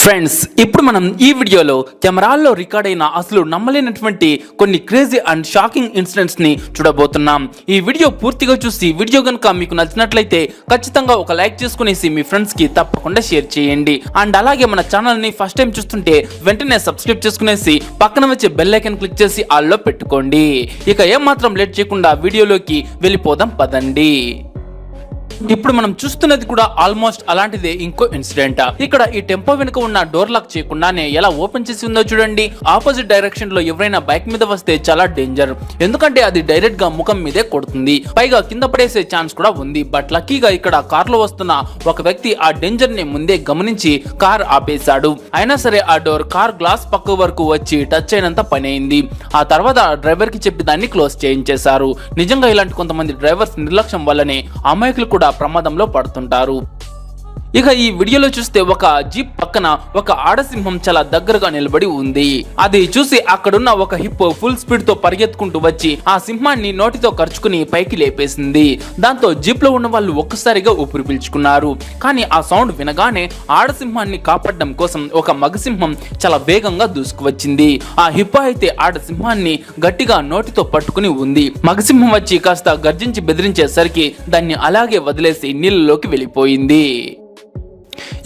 Friends, ఇప్పుడు మనం ఈ వీడియోలో కెమెరాల్లో రికార్డ్ అయిన అసలు నమ్మలేనటువంటి కొన్ని క్రేజీ అండ్ షాకింగ్ ఇన్సిడెంట్స్ ని చూడబోతున్నాం. ఈ వీడియో పూర్తిగా చూసి వీడియో కనుక మీకు నచ్చినట్లయితే ఖచ్చితంగా ఒక లైక్ చేసుకునేసి మీ ఫ్రెండ్స్ కి తప్పకుండా షేర్ చేయండి. అండ్ అలాగే మన ఛానల్ ని ఫస్ట్ టైం చూస్తుంటే వెంటనే సబ్స్క్రైబ్ చేసుకునేసి పక్కన వచ్చే బెల్ ఐకాన్ క్లిక్ చేసి ఆల్లో పెట్టుకోండి. ఇక ఏం మాత్రం లేట్ చేయకుండా వీడియోలోకి వెళ్ళిపోదాం పదండి. ఇప్పుడు మనం చూస్తున్నది కూడా ఆల్మోస్ట్ అలాంటిదే ఇంకో ఇన్సిడెంట్. ఇక్కడ ఈ టెంపో వెనుక ఉన్న డోర్ లాక్ చేయకుండానే ఎలా ఓపెన్ చేసి ఉందో చూడండి. ఆపోజిట్ డైరెక్షన్ లో ఎవరైనా బైక్ మీద వస్తే చాలా డేంజర్, ఎందుకంటే అది డైరెక్ట్ గా ముఖం మీదే కొడుతుంది, పైగా కింద పడేసే ఛాన్స్ కూడా ఉంది. బట్ లక్కీగా ఇక్కడ కార్ లో వస్తున్న ఒక వ్యక్తి ఆ డేంజర్ ని ముందే గమనించి కార్ ఆపేశాడు. అయినా సరే ఆ డోర్ కార్ గ్లాస్ పక్క వరకు వచ్చి టచ్ అయినంత పని అయింది. ఆ తర్వాత డ్రైవర్ కి చెప్పి దాన్ని క్లోజ్ చేయించేశారు. నిజంగా ఇలాంటి కొంతమంది డ్రైవర్స్ నిర్లక్ష్యం వల్లనే అమాయకులు కూడా ప్రమాదంలో పడుతుంటారు. ఇక ఈ వీడియోలో చూస్తే ఒక జీప్ పక్కన ఒక ఆడసింహం చాలా దగ్గరగా నిలబడి ఉంది. అది చూసి అక్కడున్న ఒక హిప్పో ఫుల్ స్పీడ్ తో పరిగెత్తుకుంటూ వచ్చి ఆ సింహాన్ని నోటితో కరుచుకుని పైకి లేపేసింది. దాంతో జీప్ లో ఉన్న వాళ్ళు ఒక్కసారిగా ఊపిరి పీల్చుకున్నారు. కానీ ఆ సౌండ్ వినగానే ఆడసింహాన్ని కాపాడడం కోసం ఒక మగసింహం చాలా వేగంగా దూసుకువచ్చింది. ఆ హిప్పో అయితే ఆడసింహాన్ని గట్టిగా నోటితో పట్టుకుని ఉంది. మగసింహం వచ్చి కాస్త గర్జించి బెదిరించేసరికి దాన్ని అలాగే వదిలేసి నీళ్ళలోకి వెళ్ళిపోయింది.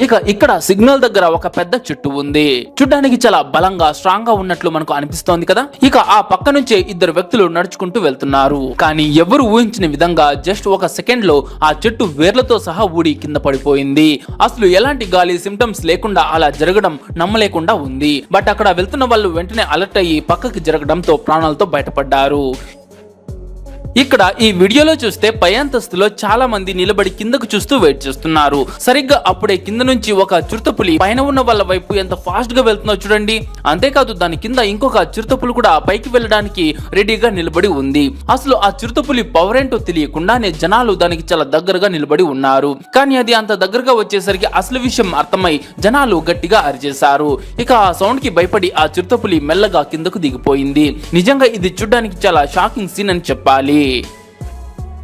ఇక ఇక్కడ సిగ్నల్ దగ్గర ఒక పెద్ద చెట్టు ఉంది. చూడ్డానికి చాలా బలంగా స్ట్రాంగ్ గా ఉన్నట్లు మనకు అనిపిస్తోంది కదా. ఇక ఆ పక్క నుంచే ఇద్దరు వ్యక్తులు నడుచుకుంటూ వెళ్తున్నారు. కానీ ఎవరు ఊహించిన విధంగా జస్ట్ ఒక సెకండ్ లో ఆ చెట్టు వేర్లతో సహా ఊడి కింద పడిపోయింది. అసలు ఎలాంటి గాలి సిమ్టమ్స్ లేకుండా అలా జరగడం నమ్మలేకుండా ఉంది. బట్ అక్కడ వెళ్తున్న వాళ్ళు వెంటనే అలర్ట్ అయ్యి పక్కకి జరగడంతో ప్రాణాలతో బయటపడ్డారు. ఇక్కడ ఈ వీడియోలో చూస్తే పై అంతస్తులో చాలా మంది నిలబడి కిందకు చూస్తూ వెయిట్ చేస్తున్నారు. సరిగ్గా అప్పుడే కింద నుంచి ఒక చిరుతపులి పైన ఉన్న వాళ్ళ వైపు ఎంత ఫాస్ట్ గా వెళ్తుందో చూడండి. అంతేకాదు దాని కింద ఇంకొక చిరుతపులి కూడా పైకి వెళ్ళడానికి రెడీగా నిలబడి ఉంది. అసలు ఆ చిరుతపులి పవర్ ఏంటో తెలియకుండానే జనాలు దానికి చాలా దగ్గరగా నిలబడి ఉన్నారు. కానీ అది అంత దగ్గరగా వచ్చేసరికి అసలు విషయం అర్థమై జనాలు గట్టిగా అరిచేశారు. ఇక ఆ సౌండ్ కి భయపడి ఆ చిరుతపులి మెల్లగా కిందకు దిగిపోయింది. నిజంగా ఇది చూడడానికి చాలా షాకింగ్ సీన్ అని చెప్పాలి.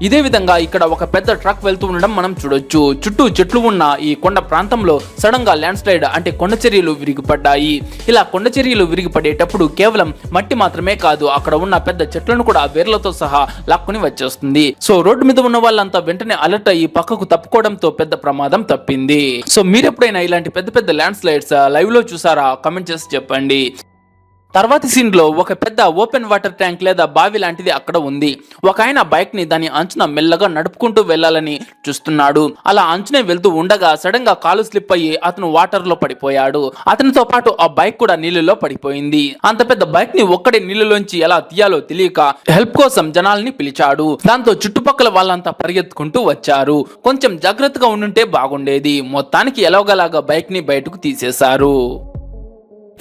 ఇదే విధంగా ఇక్కడ ఒక పెద్ద ట్రక్ వెళ్తూ ఉండడం మనం చూడొచ్చు. చుట్టూ చెట్లు ఉన్న ఈ కొండ ప్రాంతంలో సడన్ గా ల్యాండ్ స్లైడ్ అంటే కొండ చర్యలు విరిగిపడ్డాయి. ఇలా కొండ చర్యలు విరిగిపడేటప్పుడు కేవలం మట్టి మాత్రమే కాదు, అక్కడ ఉన్న పెద్ద చెట్లను కూడా వేర్లతో సహా లాక్కుని వచ్చేస్తుంది. సో రోడ్డు మీద ఉన్న వాళ్ళంతా వెంటనే అలర్ట్ అయ్యి పక్కకు తప్పుకోవడంతో పెద్ద ప్రమాదం తప్పింది. సో మీరు ఎప్పుడైనా ఇలాంటి పెద్ద పెద్ద ల్యాండ్ స్లైడ్స్ లైవ్ లో చూసారా? కమెంట్ చేసి చెప్పండి. తర్వాతి సీన్ లో ఒక పెద్ద ఓపెన్ వాటర్ ట్యాంక్ లేదా బావి లాంటిది అక్కడ ఉంది. ఒక ఆయన బైక్ ని దాని అంచున మెల్లగా నడుపుకుంటూ వెళ్లాలని చూస్తున్నాడు. అలా అంచునే వెళ్తూ ఉండగా సడన్ గా కాలు స్లిప్ అయ్యి అతను వాటర్ లో పడిపోయాడు. అతనితో పాటు ఆ బైక్ కూడా నీళ్ళలో పడిపోయింది. అంత పెద్ద బైక్ ని ఒక్కడే నీళ్ళలోంచి ఎలా తీయాలో తెలియక హెల్ప్ కోసం జనాల్ని పిలిచాడు. దాంతో చుట్టుపక్కల వాళ్ళంతా పరిగెత్తుకుంటూ వచ్చారు. కొంచెం జాగ్రత్తగా ఉండుంటే బాగుండేది. మొత్తానికి ఎలాగలాగా బైక్ ని బయటకు తీసేశారు.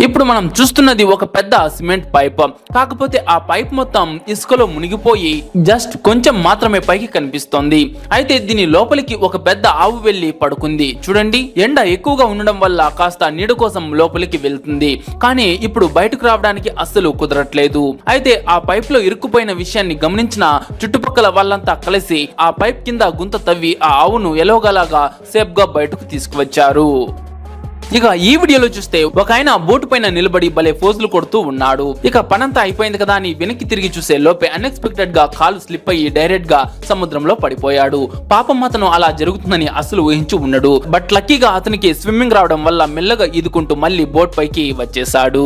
ఇప్పుడు మనం చూస్తున్నది ఒక పెద్ద సిమెంట్ పైప్. కాకపోతే ఆ పైప్ మొత్తం ఇసుకలో మునిగిపోయి జస్ట్ కొంచెం మాత్రమే పైకి కనిపిస్తోంది. అయితే దీని లోపలికి ఒక పెద్ద ఆవు వెళ్లి పడుకుంది. చూడండి, ఎండ ఎక్కువగా ఉండడం వల్ల కాస్త నీడ కోసం లోపలికి వెళ్తుంది. కానీ ఇప్పుడు బయటకు రావడానికి అస్సలు కుదరట్లేదు. అయితే ఆ పైప్ లో ఇరుక్కుపోయిన విషయాన్ని గమనించిన చుట్టుపక్కల వాళ్ళంతా కలిసి ఆ పైప్ కింద గుంత తవ్వి ఆ ఆవును ఎలాగలాగా సేఫ్ గా బయటకు తీసుకువచ్చారు. ఇక ఈ వీడియోలో చూస్తే ఒక ఆయన బోటు పైన నిలబడి భలే ఫోజులు కొడుతూ ఉన్నాడు. ఇక పనంతా అయిపోయింది కదా అని వెనక్కి తిరిగి చూసే లోపే అన్ఎక్స్పెక్టెడ్ గా కాలు స్లిప్ అయ్యి డైరెక్ట్ గా సముద్రంలో పడిపోయాడు. పాపం అతను అలా జరుగుతుందని అసలు ఊహించి ఉండడు. బట్ లక్కీగా అతనికి స్విమ్మింగ్ రావడం వల్ల మెల్లగా ఈదుకుంటూ మళ్ళీ బోట్ పైకి వచ్చేశాడు.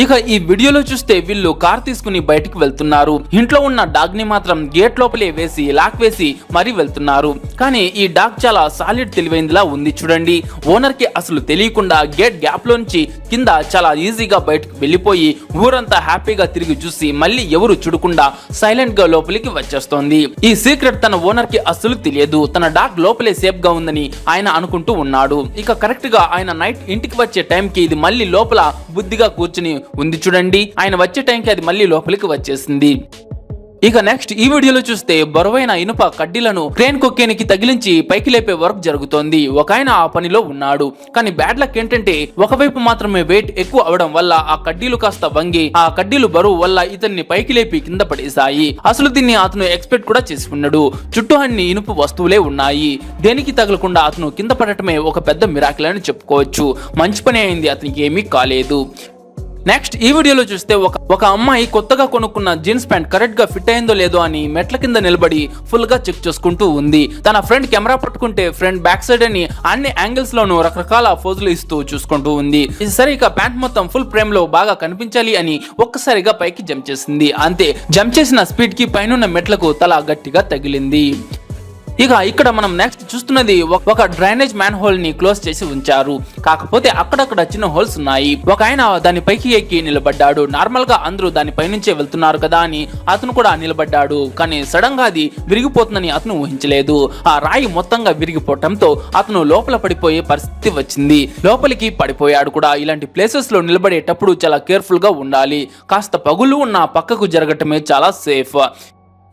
ఇక ఈ వీడియోలో చూస్తే వీళ్ళు కార్ తీసుకుని బయటికి వెళ్తున్నారు. ఇంట్లో ఉన్న డాగ్ ని మాత్రం గేట్ లోపలే వేసి లాక్ వేసి మరీ వెళ్తున్నారు. కానీ ఈ డాగ్ చాలా సాలిడ్ తెలివైందిలా ఉంది. చూడండి, ఓనర్ కి అసలు తెలియకుండా గేట్ గ్యాప్ లోంచి కింద చాలా ఈజీగా బయటకు వెళ్ళిపోయి ఊరంతా హ్యాపీగా తిరిగి చూసి మళ్ళీ ఎవరు చూడకుండా సైలెంట్ గా లోపలికి వచ్చేస్తోంది. ఈ సీక్రెట్ తన ఓనర్ కి అసలు తెలియదు. తన డాగ్ లోపలే సేఫ్ గా ఉందని ఆయన అనుకుంటూ ఉన్నాడు. ఇక కరెక్ట్ గా ఆయన నైట్ ఇంటికి వచ్చే టైంకి ఇది మళ్ళీ లోపల బుద్ధిగా కూర్చుని ఉంది. చూడండి, ఆయన వచ్చే టైంకి అది మళ్ళీ లోపలికి వచ్చేసింది. ఇక నెక్స్ట్ ఈ వీడియోలో చూస్తే బరువైన ఇనుప కడ్డీలను క్రేన్ కొక్కేనికి తగిలించి పైకి లేపే వర్క్ జరుగుతోంది. ఒక ఆయన ఆ పనిలో ఉన్నాడు. కానీ బ్యాడ్ లక్ ఏంటంటే ఒకవైపు మాత్రమే వెయిట్ ఎక్కువ అవడం వల్ల ఆ కడ్డీలు కాస్త వంగి ఆ కడ్డీలు బరువు వల్ల ఇతన్ని పైకి లేపి కింద పడేశాయి. అసలు దీన్ని అతను ఎక్స్పెక్ట్ కూడా చేసి ఉన్నాడు. చుట్టూ అన్ని ఇనుపు వస్తువులే ఉన్నాయి. దేనికి తగలకుండా అతను కింద పడటమే ఒక పెద్ద మిరాకిల్ అని చెప్పుకోవచ్చు. మంచి పని అయింది, అతనికి ఏమీ కాలేదు. నెక్స్ట్ ఈ వీడియోలో చూస్తే ఒక అమ్మాయి కొత్తగా కొనుక్కున్న జీన్స్ ప్యాంట్ కరెక్ట్ గా ఫిట్ అయిందో లేదో అని మెట్ల కింద నిలబడి ఫుల్ గా చెక్ చేసుకుంటూ ఉంది. తన ఫ్రెండ్ కెమెరా పట్టుకుంటే ఫ్రెండ్ బ్యాక్ సైడ్ అని అన్ని యాంగిల్స్ లోనూ రకరకాల పోజులు ఇస్తూ చూసుకుంటూ ఉంది. సరే ఇక ప్యాంట్ మొత్తం ఫుల్ ఫ్రేమ్ లో బాగా కనిపించాలి అని ఒక్కసారిగా పైకి జంప్ చేసింది. అంతే, జంప్ చేసిన స్పీడ్ కి పైనున్న మెట్లకు తల గట్టిగా తగిలింది. ఇక ఇక్కడ మనం నెక్స్ట్ చూస్తున్నది ఒక డ్రైనేజ్ మ్యాన్ హోల్ ని క్లోజ్ చేసి ఉంచారు. కాకపోతే అక్కడక్కడ చిన్న హోల్స్ ఉన్నాయి. ఒక ఆయన దాని పైకి ఎక్కి నిలబడ్డాడు. నార్మల్ గా అందరూ దాని పైనుంచే వెళ్తున్నారు కదా అని అతను కూడా నిలబడ్డాడు. కానీ సడన్ గా అది విరిగిపోతుందని అతను ఊహించలేదు. ఆ రాయి మొత్తంగా విరిగిపోవటంతో అతను లోపల పడిపోయే పరిస్థితి వచ్చింది. లోపలికి పడిపోయాడు కూడా. ఇలాంటి ప్లేసెస్ లో నిలబడేటప్పుడు చాలా కేర్ఫుల్ గా ఉండాలి. కాస్త పగులు ఉన్న పక్కకు జరగటమే చాలా సేఫ్.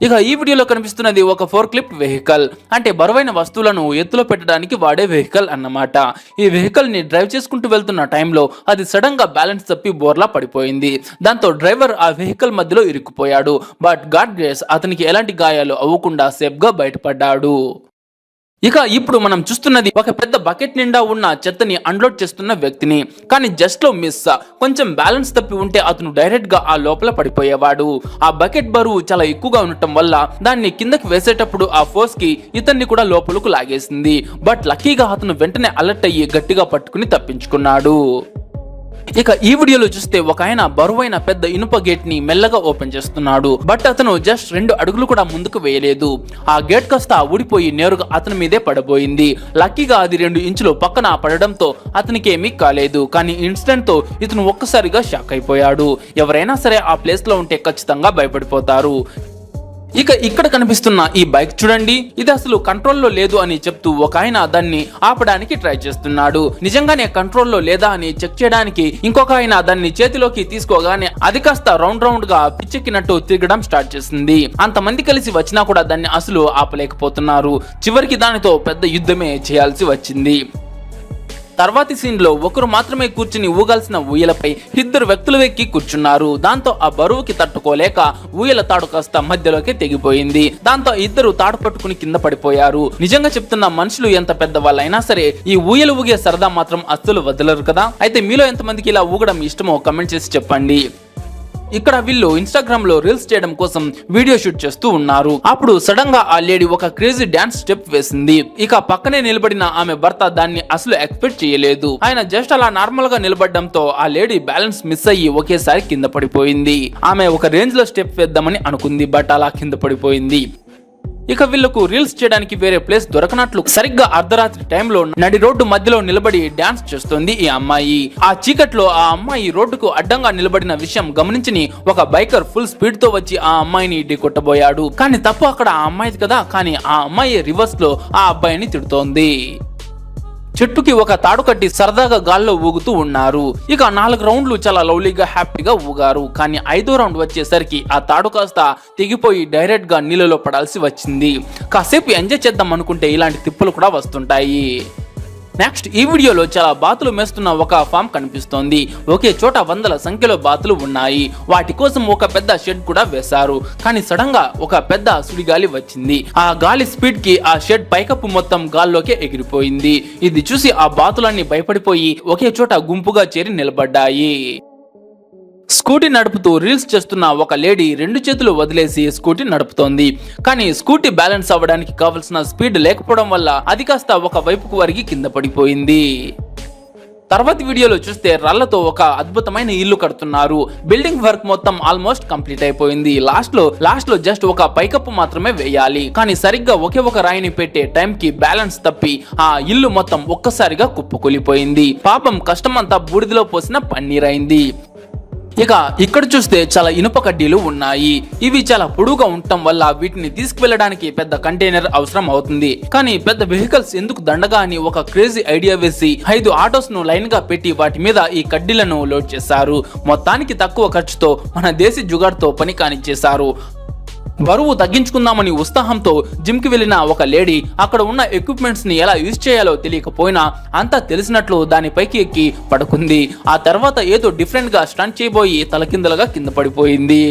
ఇక ఈ వీడియోలో కనిపిస్తున్నది ఒక ఫోర్క్ లిఫ్ట్ వెహికల్, అంటే బరువైన వస్తువులను ఎత్తులో పెట్టడానికి వాడే వెహికల్ అన్నమాట. ఈ వెహికల్ ని డ్రైవ్ చేసుకుంటూ వెళ్తున్న టైంలో అది సడన్ గా బ్యాలెన్స్ తప్పి బోర్లా పడిపోయింది. దాంతో డ్రైవర్ ఆ వెహికల్ మధ్యలో ఇరుక్కుపోయాడు. బట్ గాడ్ గ్రేస్ అతనికి ఎలాంటి గాయాలు అవ్వకుండా సేఫ్ గా బయటపడ్డాడు. ఇక ఇప్పుడు మనం చూస్తున్నది ఒక పెద్ద బకెట్ నిండా ఉన్న చెత్తని అన్లోడ్ చేస్తున్న వ్యక్తిని. కానీ జస్ట్ లో మిస్, కొంచెం బ్యాలెన్స్ తప్పి ఉంటే అతను డైరెక్ట్ గా ఆ లోపల పడిపోయేవాడు. ఆ బకెట్ బరువు చాలా ఎక్కువగా ఉండటం వల్ల దాన్ని కిందకి వేసేటప్పుడు ఆ ఫోర్స్ కి ఇతన్ని కూడా లోపలకు లాగేసింది. బట్ లక్కీగా అతను వెంటనే అలర్ట్ అయ్యి గట్టిగా పట్టుకుని తప్పించుకున్నాడు. ఇక ఈ వీడియోలో చూస్తే ఒక ఆయన బరువైన పెద్ద ఇనుప గేట్ ని మెల్లగా ఓపెన్ చేస్తున్నాడు. బట్ అతను జస్ట్ 2 అడుగులు కూడా ముందుకు వేయలేదు. ఆ గేట్ కాస్త ఊడిపోయి నేరుగా అతని మీదే పడబోయింది. లక్కీగా అది 2 ఇంచులు పక్కన పడడంతో అతనికి ఏమీ కాలేదు. కానీ ఇన్సిడెంట్ తో ఇతను ఒక్కసారిగా షాక్ అయిపోయాడు. ఎవరైనా సరే ఆ ప్లేస్ లో ఉంటే ఖచ్చితంగా భయపడిపోతారు. ఇక ఇక్కడ కనిపిస్తున్న ఈ బైక్ చూడండి, ఇది అసలు కంట్రోల్లో లేదు అని చెప్తూ ఒక ఆయన దాన్ని ఆపడానికి ట్రై చేస్తున్నాడు. నిజంగానే కంట్రోల్లో లేదా అని చెక్ చేయడానికి ఇంకొక ఆయన దాన్ని చేతిలోకి తీసుకోగానే అది కాస్త రౌండ్ గా పిచ్చెక్కినట్టు తిరగడం స్టార్ట్ చేసింది. అంతమంది కలిసి వచ్చినా కూడా దాన్ని అసలు ఆపలేకపోతున్నారు. చివరికి దానితో పెద్ద యుద్ధమే చేయాల్సి వచ్చింది. తర్వాతి సీన్ లో ఒకరు మాత్రమే కూర్చుని ఊగాల్సిన ఊయలపై 2 వ్యక్తులు ఎక్కి కూర్చున్నారు. దాంతో ఆ బరువుకి తట్టుకోలేక ఊయల తాడు కాస్త మధ్యలోకి తెగిపోయింది. దాంతో ఇద్దరు తాడు పట్టుకుని కింద పడిపోయారు. నిజంగా చెప్తున్న, మనుషులు ఎంత పెద్ద వాళ్ళైనా సరే ఈ ఊయలు ఊగే సరదా మాత్రం అస్సలు వదలరు కదా. అయితే మీలో ఎంతమందికి ఇలా ఊగడం ఇష్టమో కమెంట్ చేసి చెప్పండి. ఇక్కడ వీళ్ళు ఇన్స్టాగ్రామ్ లో రీల్స్ చేయడం కోసం వీడియో షూట్ చేస్తూ ఉన్నారు. అప్పుడు సడన్ గా ఆ లేడీ ఒక క్రేజీ డాన్స్ స్టెప్ వేసింది. ఇక పక్కనే నిలబడిన ఆమె భర్త దాన్ని అసలు ఎక్స్పెక్ట్ చేయలేదు. ఆయన జస్ట్ అలా నార్మల్ గా నిలబడడంతో ఆ లేడీ బ్యాలెన్స్ మిస్ అయ్యి ఒకేసారి కింద పడిపోయింది. ఆమె ఒక రేంజ్ లో స్టెప్ వేద్దామని అనుకుంది, బట్ అలా కింద పడిపోయింది. ఇక వీళ్లకు రీల్స్ చేయడానికి వేరే ప్లేస్ దొరకనట్లు సరిగ్గా అర్ధరాత్రి టైంలో నడి రోడ్డు మధ్యలో నిలబడి డాన్స్ చేస్తోంది ఈ అమ్మాయి. ఆ చీకట్లో ఆ అమ్మాయి రోడ్డుకు అడ్డంగా నిలబడిన విషయం గమనించి ఒక బైకర్ ఫుల్ స్పీడ్ తో వచ్చి ఆ అమ్మాయిని ఢీకొట్టబోయాడు. కానీ తప్పు అక్కడ ఆ అమ్మాయిది కదా. కానీ ఆ అమ్మాయి రివర్స్ లో ఆ అబ్బాయిని తిడుతోంది. చెట్టుకి ఒక తాడు కట్టి సరదాగా గాల్లో ఊగుతూ ఉన్నారు. ఇక 4 రౌండ్లు చాలా లవ్లీగా హ్యాపీగా ఊగారు. కానీ 5వ రౌండ్ వచ్చేసరికి ఆ తాడు కాస్త తెగిపోయి డైరెక్ట్ గా నీళ్ళలో పడాల్సి వచ్చింది. కాసేపు ఎంజాయ్ చేద్దాం అనుకుంటే ఇలాంటి తిప్పులు కూడా వస్తుంటాయి. నెక్స్ట్ ఈ వీడియోలో చాలా బాతులు మేస్తున్న ఒక ఫామ్ కనిపిస్తోంది. ఒకే చోట వందల సంఖ్యలో బాతులు ఉన్నాయి. వాటి కోసం ఒక పెద్ద షెడ్ కూడా వేశారు. కానీ సడన్ గా ఒక పెద్ద సుడిగాలి వచ్చింది. ఆ గాలి స్పీడ్ కి ఆ షెడ్ పైకప్పు మొత్తం గాల్లోకి ఎగిరిపోయింది. ఇది చూసి ఆ బాతులన్నీ భయపడిపోయి ఒకే చోట గుంపుగా చేరి నిలబడ్డాయి. స్కూటీ నడుపుతూ రీల్స్ చేస్తున్న ఒక లేడీ 2 చేతులు వదిలేసి స్కూటీ నడుపుతోంది. కానీ స్కూటీ బ్యాలెన్స్ అవ్వడానికి కావలసిన స్పీడ్ లేకపోవడం వల్ల అది కాస్త ఒక వైపుకు వరిగి కింద పడిపోయింది. తర్వాతి వీడియోలో చూస్తే రాళ్లతో ఒక అద్భుతమైన ఇల్లు కడుతున్నారు. బిల్డింగ్ వర్క్ మొత్తం ఆల్మోస్ట్ కంప్లీట్ అయిపోయింది. లాస్ట్ లో జస్ట్ ఒక పైకప్పు మాత్రమే వేయాలి. కానీ సరిగ్గా ఒకే ఒక రాయిని పెట్టే టైం కి బ్యాలెన్స్ తప్పి ఆ ఇల్లు మొత్తం ఒక్కసారిగా కుప్పకూలిపోయింది. పాపం కష్టమంతా బూడిదలో పోసిన పన్నీరైంది. ఇక ఇక్కడ చూస్తే చాలా ఇనుప కడ్డీలు ఉన్నాయి. ఇవి చాలా పొడుగుగా ఉండటం వల్ల వీటిని తీసుకువెళ్ళడానికి పెద్ద కంటైనర్ అవసరం అవుతుంది. కానీ పెద్ద వెహికల్స్ ఎందుకు దండగా అని ఒక క్రేజీ ఐడియా వేసి 5 ఆటోస్ ను లైన్ గా పెట్టి వాటి మీద ఈ కడ్డీలను లోడ్ చేశారు. మొత్తానికి తక్కువ ఖర్చుతో మన దేశీ జుగాడ్తో పని కానిచ్చేశారు. బరువు తగ్గించుకుందామని ఉత్సాహంతో జిమ్ కి వెళ్లిన ఒక లేడీ అక్కడ ఉన్న ఎక్విప్మెంట్స్ ని ఎలా యూజ్ చేయాలో తెలియకపోయినా అంతా తెలిసినట్లు దానిపైకి ఎక్కి పడుకుంది. ఆ తర్వాత ఏదో డిఫరెంట్ గా స్టంట్ చేయబోయి తలకిందలుగా కింద పడిపోయింది.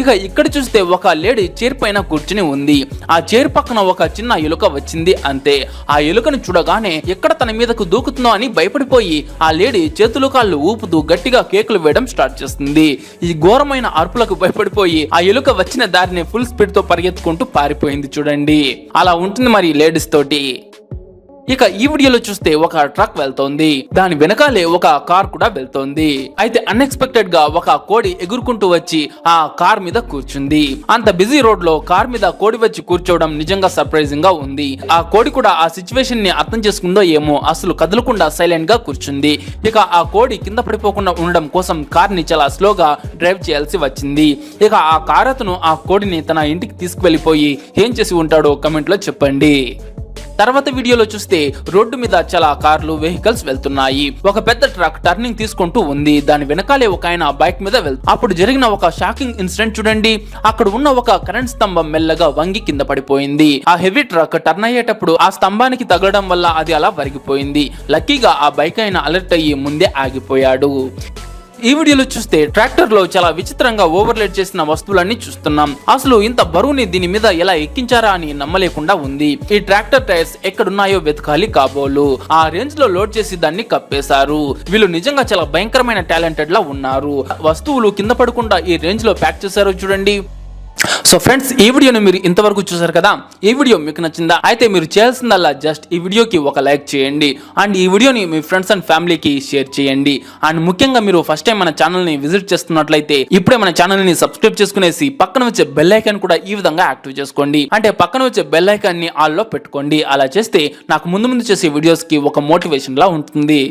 ఇక ఇక్కడ చూస్తే ఒక లేడీ చైర్ పైన కూర్చుని ఉంది. ఆ చైర్ పక్కన ఒక చిన్న ఎలుక వచ్చింది అంతే. ఆ ఎలుకను చూడగానే ఎక్కడ తన మీదకు దూకుతుందో అని భయపడిపోయి ఆ లేడీ చేతులు కాళ్ళు ఊపుతూ గట్టిగా కేకులు వేయడం స్టార్ట్ చేస్తుంది. ఈ ఘోరమైన అరుపులకు భయపడిపోయి ఆ ఎలుక వచ్చిన దారిని ఫుల్ స్పీడ్ తో పరిగెత్తుకుంటూ పారిపోయింది. చూడండి, అలా ఉంటుంది మరి లేడీస్ తోటి. ఇక ఈ వీడియోలో చూస్తే ఒక ట్రక్ వెళ్తోంది, దాని వెనకాలే ఒక కార్ కూడా వెళ్తోంది. అయితే అన్ఎక్స్పెక్టెడ్ గా ఒక కోడి ఎగురుకుంటూ వచ్చి ఆ కార్ మీద కూర్చుంది. అంత బిజీ రోడ్ లో కార్ మీద కోడి వచ్చి కూర్చోవడం నిజంగా సర్ప్రైజింగ్ గా ఉంది. ఆ కోడి కూడా ఆ సిచ్యువేషన్ ని అర్థం చేసుకుందో ఏమో, అసలు కదలకుండా సైలెంట్ గా కూర్చుంది. ఇక ఆ కోడి కింద పడిపోకుండా ఉండడం కోసం కార్ ని చాలా స్లోగా డ్రైవ్ చేయాల్సి వచ్చింది. ఇక ఆ కార్ అతను ఆ కోడిని తన ఇంటికి తీసుకువెళ్ళిపోయి ఏం చేసి ఉంటాడో కమెంట్ లో చెప్పండి. తర్వాత వీడియోలో చూస్తే రోడ్డు మీద చాలా కార్లు వెహికల్స్ వెళ్తున్నాయి. ఒక పెద్ద ట్రక్ టర్నింగ్ తీసుకుంటూ ఉంది. దాని వెనకాలే ఒక ఆయన బైక్ మీద అప్పుడు జరిగిన ఒక షాకింగ్ ఇన్సిడెంట్ చూడండి. అక్కడ ఉన్న ఒక కరెంట్ స్తంభం మెల్లగా వంగి కింద పడిపోయింది. ఆ హెవీ ట్రక్ టర్న్ అయ్యేటప్పుడు ఆ స్తంభానికి తగలడం వల్ల అది అలా వరిగిపోయింది. లక్కీగా ఆ బైక్ ఆయన అలర్ట్ అయ్యి ముందే ఆగిపోయాడు. ఈ వీడియోలో చూస్తే ట్రాక్టర్ లో చాలా విచిత్రంగా ఓవర్లోడ్ చేసిన వస్తువులన్నీ చూస్తున్నాం. అసలు ఇంత బరువుని దీని మీద ఎలా ఎక్కించారా అని నమ్మలేకుండా ఉంది. ఈ ట్రాక్టర్ టైర్స్ ఎక్కడున్నాయో వెతకాలి కాబోలు. ఆ రేంజ్ లో లోడ్ చేసి దాన్ని కప్పేశారు. వీళ్ళు నిజంగా చాలా భయంకరమైన టాలెంటెడ్ లా ఉన్నారు. వస్తువులు కింద పడకుండా ఈ రేంజ్ లో ప్యాక్ చేశారు చూడండి. సో ఫ్రెండ్స్, ఈ వీడియోని మీరు ఇంతవరకు చూసారు కదా. ఈ వీడియో మీకు నచ్చిందా? అయితే మీరు చేయాల్సిందల్లా జస్ట్ ఈ వీడియోకి ఒక లైక్ చేయండి అండ్ ఈ వీడియోని మీ ఫ్రెండ్స్ అండ్ ఫ్యామిలీకి షేర్ చేయండి. అండ్ ముఖ్యంగా మీరు ఫస్ట్ టైం మన ఛానల్ ని విజిట్ చేస్తున్నట్లయితే ఇప్పుడే మన ఛానల్ ని సబ్స్క్రైబ్ చేసుకునేసి పక్కన వచ్చే బెల్ ఐకాన్ కూడా ఈ విధంగా యాక్టివ్ చేసుకోండి. అంటే పక్కన వచ్చే బెల్ ఐకాన్ ని ఆల్ లో పెట్టుకోండి. అలా చేస్తే నాకు ముందు చేసే వీడియోస్ కి ఒక మోటివేషన్ లా ఉంటుంది.